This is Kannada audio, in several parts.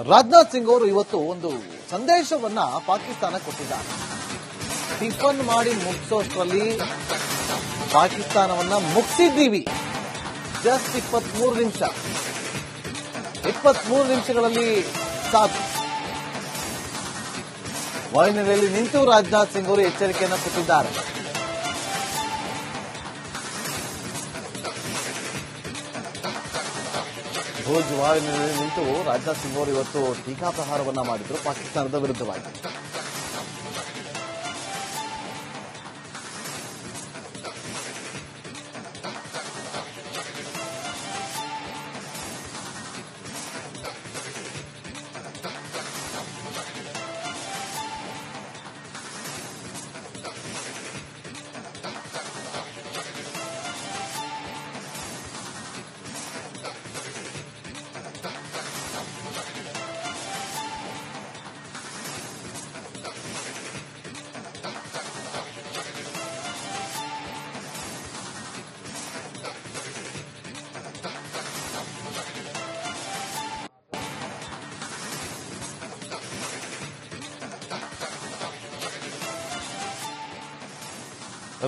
ರಾಜನಾಥ್ ಸಿಂಗ್ ಅವರು ಇವತ್ತು ಒಂದು ಸಂದೇಶವನ್ನ ಪಾಕಿಸ್ತಾನ ಕೊಟ್ಟಿದ್ದಾರೆ. ಟಿಫನ್ ಮಾಡಿ ಮುಗಿಸೋಷ್ಟರಲ್ಲಿ ಪಾಕಿಸ್ತಾನವನ್ನ ಮುಗಿಸಿದ್ದೀವಿ. ಜಸ್ಟ್ 23 ನಿಮಿಷ. 23 ನಿಮಿಷಗಳಲ್ಲಿ ಸಾಕು. ವಾಯುನೆಲೆಯಲ್ಲಿ ನಿಂತು ರಾಜನಾಥ್ ಸಿಂಗ್ ಅವರು ಎಚ್ಚರಿಕೆಯನ್ನು ಕೊಟ್ಟಿದ್ದಾರೆ. ಭೋಜ್ ವಾಯುನೆಲೆಯಲ್ಲಿ ನಿಂತು ರಾಜನಾಥ್ ಸಿಂಗ್ ಅವರು ಇವತ್ತು ಟೀಕಾಪ್ರಹಾರವನ್ನ ಮಾಡಿದ್ರು ಪಾಕಿಸ್ತಾನದ ವಿರುದ್ಧವಾಗಿ.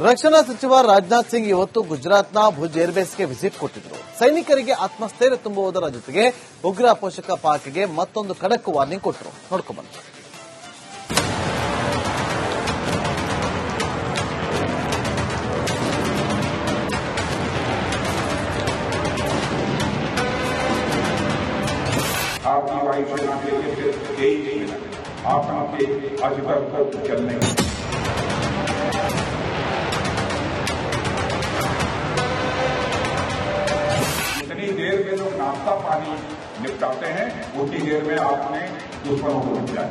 ರಕ್ಷಣಾ ಸಚಿವ ರಾಜನಾಥ್ ಸಿಂಗ್ ಇವತ್ತು ಗುಜರಾತ್ನ ಭುಜ್ ಏರ್ಬೇಸ್ಗೆ ವಿಸಿಟ್ ಕೊಟ್ಟಿದ್ರು. ಸೈನಿಕರಿಗೆ ಆತ್ಮಸ್ಥೈರ್ಯ ತುಂಬುವುದರ ಜೊತೆಗೆ ಉಗ್ರ ಪೋಷಕ ಪಾಕ್ಗೆ ಮತ್ತೊಂದು ಖಡಕ್ ವಾರ್ನಿಂಗ್ ಕೊಟ್ಟರು. ನೋಡ್ಕೊಂಡ್ಬನ್ನಿ. आपकी वायुसेना के लिए सिर्फ 23 मिनट आपके अजगर को चलने जितनी देर में लोग नाश्ता पानी निपटाते हैं उतनी देर में आपने दुश्मनों को निपटाया.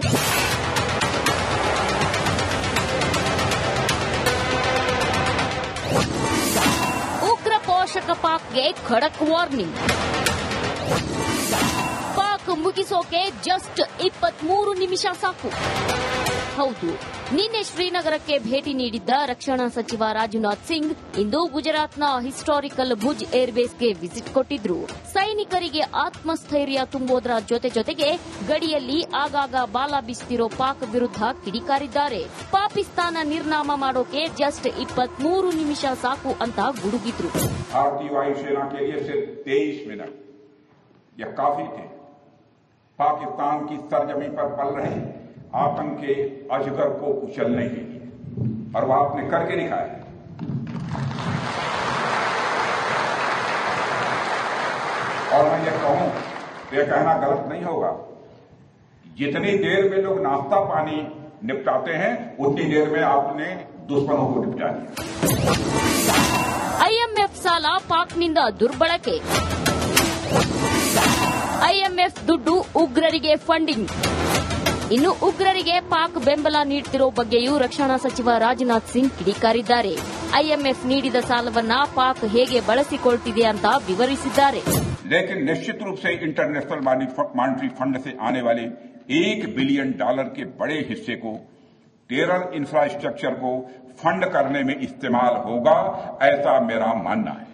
ಉಗ್ರ ಪೋಷಕ ಪಾಕ್ಗೆ ಖಡಕ್ ವಾರ್ನಿಂಗ್. ಪಾಕ್ ಮುಗಿಸೋಕೆ ಜಸ್ಟ್ 23 ನಿಮಿಷ ಸಾಕು. ಹೌದು, ನಿನ್ನೆ ಶ್ರೀನಗರಕ್ಕೆ ಭೇಟಿ ನೀಡಿದ್ದ ರಕ್ಷಣಾ ಸಚಿವ ರಾಜನಾಥ್ ಸಿಂಗ್ ಇಂದು ಗುಜರಾತ್ನ ಹಿಸ್ಟಾರಿಕಲ್ ಭುಜ್ ಏರ್ಬೇಸ್ಗೆ ವಿಸಿಟ್ ಕೊಟ್ಟಿದ್ರು. ಸೈನಿಕರಿಗೆ ಆತ್ಮಸ್ಥೈರ್ಯ ತುಂಬುವುದರ ಜೊತೆಗೆ ಗಡಿಯಲ್ಲಿ ಆಗಾಗ ಬಾಲ ಬೀಸ್ತಿರೋ ಪಾಕ್ ವಿರುದ್ಧ ಕಿಡಿಕಾರಿದ್ದಾರೆ. ಪಾಕಿಸ್ತಾನ ನಿರ್ನಾಮ ಮಾಡೋಕೆ ಜಸ್ಟ್ 23 ನಿಮಿಷ ಸಾಕು ಅಂತ ಗುಡುಗಿದ್ರು. भारतीय वायुसेना के लिए सिर्फ 23 मिनट यह काफी थे. पाकिस्तान की सरजमी पर पल रहे आतंक के अजगर को कुचलने के लिए, और वह आपने करके दिखाया. और मैं ये कहूं, यह कहना गलत नहीं होगा, जितनी देर में लोग नाश्ता पानी निपटाते हैं उतनी देर में आपने दुश्मनों को निपटा दिया. ಐಎಂಎಫ್ ಸಾಲ ಪಾಕ್ನಿಂದ ದುರ್ಬಳಕೆ. ಐಎಂಎಫ್ ದುಡ್ಡು ಉಗ್ರರಿಗೆ ಫಂಡಿಂಗ್. ಇನ್ನು ಉಗ್ರರಿಗೆ ಪಾಕ್ ಬೆಂಬಲ ನೀಡುತ್ತಿರೋ ಬಗ್ಗೆಯೂ ರಕ್ಷಣಾ ಸಚಿವ ರಾಜನಾಥ್ ಸಿಂಗ್ ಕಿಡಿಕಾರಿದ್ದಾರೆ. ಐಎಂಎಫ್ ನೀಡಿದ ಸಾಲವನ್ನ ಪಾಕ್ ಹೇಗೆ ಬಳಸಿಕೊಳ್ತಿದೆ ಅಂತ ವಿವರಿಸಿದ್ದಾರೆ. लेकिन निश्चित रूप से इंटरनेशनल मॉनिटरी फंड से आने वाले $1 बिलियन के बड़े हिस्से को टेरर इंफ्रास्ट्रक्चर को फंड करने में इस्तेमाल होगा, ऐसा मेरा मानना है.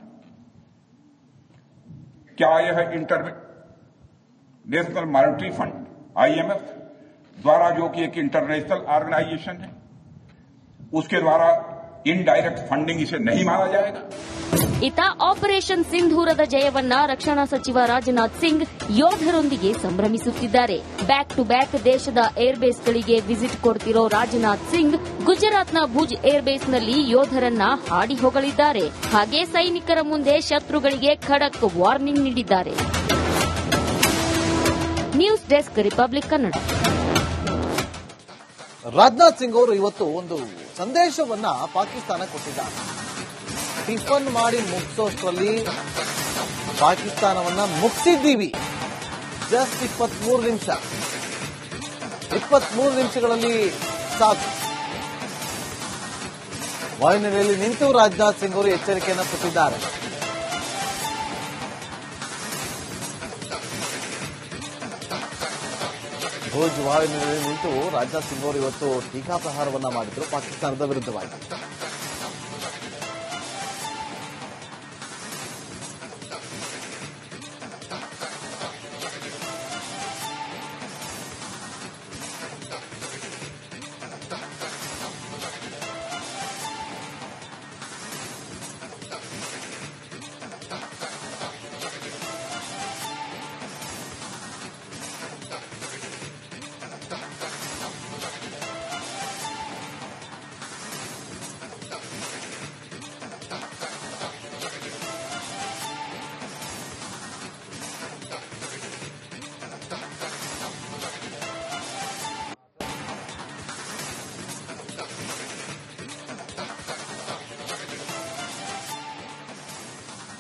क्या यह इंटरनेशनल मॉनिटरी फंड आईएमएफ द्वारा, जो कि एक इंटरनेशनल ऑर्गेनाइजेशन है, उसके द्वारा इनडायरेक्ट फंडिंग इसे नहीं माना जाएगा? ಇತ ಆಪರೇಷನ್ ಸಿಂಧೂರದ ಜಯವನ್ನ ರಕ್ಷಣಾ ಸಚಿವ ರಾಜನಾಥ್ ಸಿಂಗ್ ಯೋಧರೊಂದಿಗೆ ಸಂಭ್ರಮಿಸುತ್ತಿದ್ದಾರೆ. ಬ್ಯಾಕ್ ಟು ಬ್ಯಾಕ್ ದೇಶದ ಏರ್ಬೇಸ್ಗಳಿಗೆ ವಿಸಿಟ್ ಕೊಡ್ತಿರೋ ರಾಜನಾಥ್ ಸಿಂಗ್ ಗುಜರಾತ್ನ ಭುಜ್ ಏರ್ಬೇಸ್ನಲ್ಲಿ ಯೋಧರನ್ನ ಹಾಡಿ ಹೊಗಳಿದ್ದಾರೆ. ಹಾಗೆ ಸೈನಿಕರ ಮುಂದೆ ಶತ್ರುಗಳಿಗೆ ಖಡಕ್ ವಾರ್ನಿಂಗ್ ನೀಡಿದ್ದಾರೆ. News desk, republic Kannada. Rajnath Singh ಅವರು ಇವತ್ತು ಒಂದು ಸಂದೇಶವನ್ನ ಪಾಕಿಸ್ತಾನ ಕೊಟ್ಟಿದ್ದಾರೆ. ಟಿಫನ್ ಮಾಡಿ ಮುಗಿಸೋಷ್ಟರಲ್ಲಿ ಪಾಕಿಸ್ತಾನವನ್ನ ಮುಗಿಸಿದ್ದೀವಿ. ಜಸ್ಟ್ 23 ನಿಮಿಷ. 23 ನಿಮಿಷಗಳಲ್ಲಿ ಸಾಕು. ವಾಯುನೆಲೆಯಲ್ಲಿ ನಿಂತು ರಾಜನಾಥ್ ಸಿಂಗ್ ಅವರು ಎಚ್ಚರಿಕೆಯನ್ನು ಕೊಟ್ಟಿದ್ದಾರೆ. ಭೋಜ್ ವಾಯುನೆಲೆಯಲ್ಲಿ ನಿಂತು ರಾಜನಾಥ್ ಸಿಂಗ್ ಅವರು ಇವತ್ತು ಟೀಕಾಪ್ರಹಾರವನ್ನ ಮಾಡಿದ್ರು ಪಾಕಿಸ್ತಾನದ ವಿರುದ್ಧವಾಗಿ.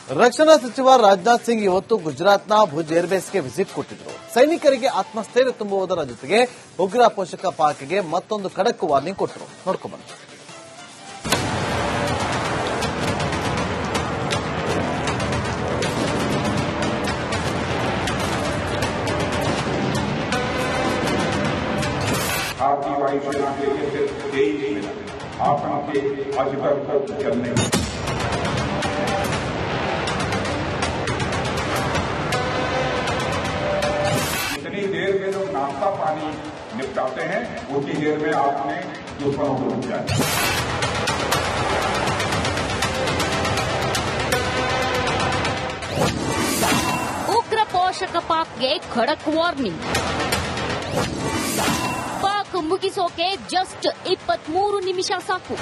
ರಕ್ಷಣಾ ಸಚಿವ ರಾಜನಾಥ್ ಸಿಂಗ್ ಇವತ್ತು ಗುಜರಾತ್ನ ಭುಜ್ ಏರ್ಬೇಸ್ಗೆ ವಿಸಿಟ್ ಕೊಟ್ಟಿದ್ರು. ಸೈನಿಕರಿಗೆ ಆತ್ಮಸ್ಥೈರ್ಯ ತುಂಬುವುದರ ಜೊತೆಗೆ ಉಗ್ರ ಪೋಷಕ ಪಾಕ್ಗೆ ಮತ್ತೊಂದು ಖಡಕ್ ವಾರ್ನಿಂಗ್ ಕೊಟ್ಟರು. ನೋಡ್ಕೊಂಡ್ಬನ್ನಿ. भारतीय वायुसेना के लिए सिर्फ 23 मिनट आतंक के अजगर को कुचलने जितनी देर में लोग नाश्ता पानी निपटाते हैं उतनी देर में आपने दुश्मनों को रुक जाए. ಉಗ್ರ ಪೋಷಕ ಪಾಕ್ಗೆ ಖಡಕ್ ವಾರ್ನಿಂಗ್. ಪಾಕ್ ಮುಗಿಸೋಕೆ ಜಸ್ಟ್ 23 ನಿಮಿಷ ಸಾಕು.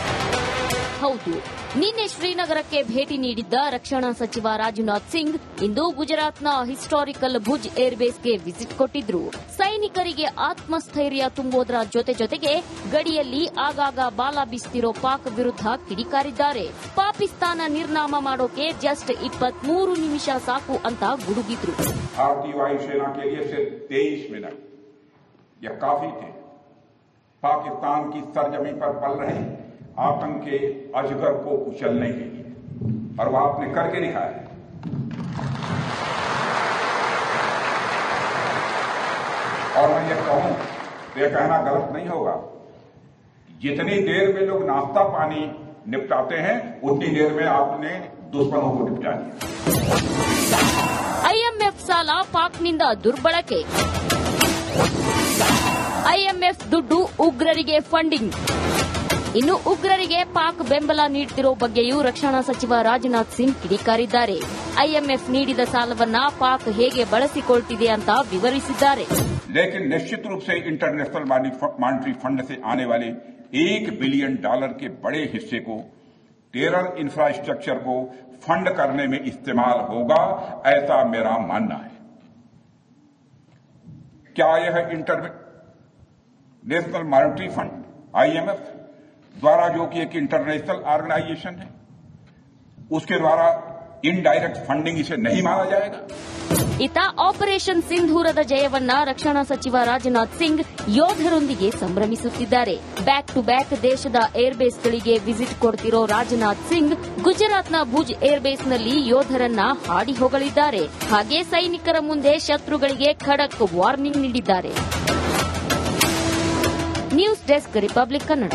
ಹೌದು, ನಿನ್ನೆ ಶ್ರೀನಗರಕ್ಕೆ ಭೇಟಿ ನೀಡಿದ್ದ ರಕ್ಷಣಾ ಸಚಿವ ರಾಜನಾಥ್ ಸಿಂಗ್ ಇಂದು ಗುಜರಾತ್ನ ಹಿಸ್ಟಾರಿಕಲ್ ಭುಜ್ ಏರ್ಬೇಸ್ಗೆ ವಿಸಿಟ್ ಕೊಟ್ಟಿದ್ರು. ಸೈನಿಕರಿಗೆ ಆತ್ಮಸ್ಥೈರ್ಯ ತುಂಬುವುದರ ಜೊತೆಗೆ ಗಡಿಯಲ್ಲಿ ಆಗಾಗ ಬಾಲ ಬೀಸ್ತಿರೋ ಪಾಕ್ ವಿರುದ್ಧ ಕಿಡಿಕಾರಿದ್ದಾರೆ. ಪಾಕಿಸ್ತಾನ ನಿರ್ನಾಮ ಮಾಡೋಕೆ ಜಸ್ಟ್ 23 ನಿಮಿಷ ಸಾಕು ಅಂತ ಗುಡುಗಿದ್ರು. भारतीय वायुसेना के लिए सिर्फ 23 मिनट यह काफी थे पाकिस्तान की सरजमी पर पल रहे आतंक के अजगर को कुचलने के लिए, और वो आपने करके दिखाया है. और मैं ये कहूं तो यह कहना गलत नहीं होगा, जितनी देर में लोग नाश्ता पानी निपटाते हैं उतनी देर में आपने दुश्मनों को निपटा दिया. ಐಎಂಎಫ್ ಸಾಲ ಪಾಕ್ನಿಂದ ದುರ್ಬಳಕೆ. ಐಎಂಎಫ್ ದುಡ್ಡು ಉಗ್ರರಿಗೆ ಫಂಡಿಂಗ್. ಇನ್ನು ಉಗ್ರರಿಗೆ ಪಾಕ್ ಬೆಂಬಲ ನೀಡುತ್ತಿರೋ ಬಗ್ಗೆಯೂ ರಕ್ಷಣಾ ಸಚಿವ ರಾಜನಾಥ್ ಸಿಂಗ್ ಕಿಡಿಕಾರಿದ್ದಾರೆ. ಐಎಂಎಫ್ ನೀಡಿದ ಸಾಲವನ್ನ ಪಾಕ್ ಹೇಗೆ ಬಳಸಿಕೊಳ್ತಿದೆ ಅಂತ ವಿವರಿಸಿದ್ದಾರೆ. लेकिन निश्चित रूप से इंटरनेशनल मॉनिटरी फंड से आने वाले $1 बिलियन के बड़े हिस्से को टेरर इंफ्रास्ट्रक्चर को फंड करने में इस्तेमाल होगा, ऐसा मेरा मानना है. क्या यह इंटरनेशनल मॉनिटरी फंड आईएमएफ द्वारा, जो कि एक इंटरनेशनल ऑर्गेनाइजेशन है, उसके द्वारा इनडायरेक्ट फंडिंग इसे नहीं माना जाएगा? ಇತ್ತ ಆಪರೇಷನ್ ಸಿಂಧೂರದ ಜಯವನ್ನ ರಕ್ಷಣಾ ಸಚಿವ ರಾಜನಾಥ್ ಸಿಂಗ್ ಯೋಧರೊಂದಿಗೆ ಸಂಭ್ರಮಿಸುತ್ತಿದ್ದಾರೆ. ಬ್ಯಾಕ್ ಟು ಬ್ಯಾಕ್ ದೇಶದ ಏರ್ಬೇಸ್ಗಳಿಗೆ ವಿಸಿಟ್ ಕೊಡ್ತಿರೋ ರಾಜನಾಥ್ ಸಿಂಗ್ ಗುಜರಾತ್ನ ಭುಜ್ ಏರ್ಬೇಸ್ನಲ್ಲಿ ಯೋಧರನ್ನ ಹಾಡಿ ಹೊಗಳಿದ್ದಾರೆ. ಹಾಗೆ ಸೈನಿಕರ ಮುಂದೆ ಶತ್ರುಗಳಿಗೆ ಖಡಕ್ ವಾರ್ನಿಂಗ್ ನೀಡಿದ್ದಾರೆ. News desk, republic Kannada.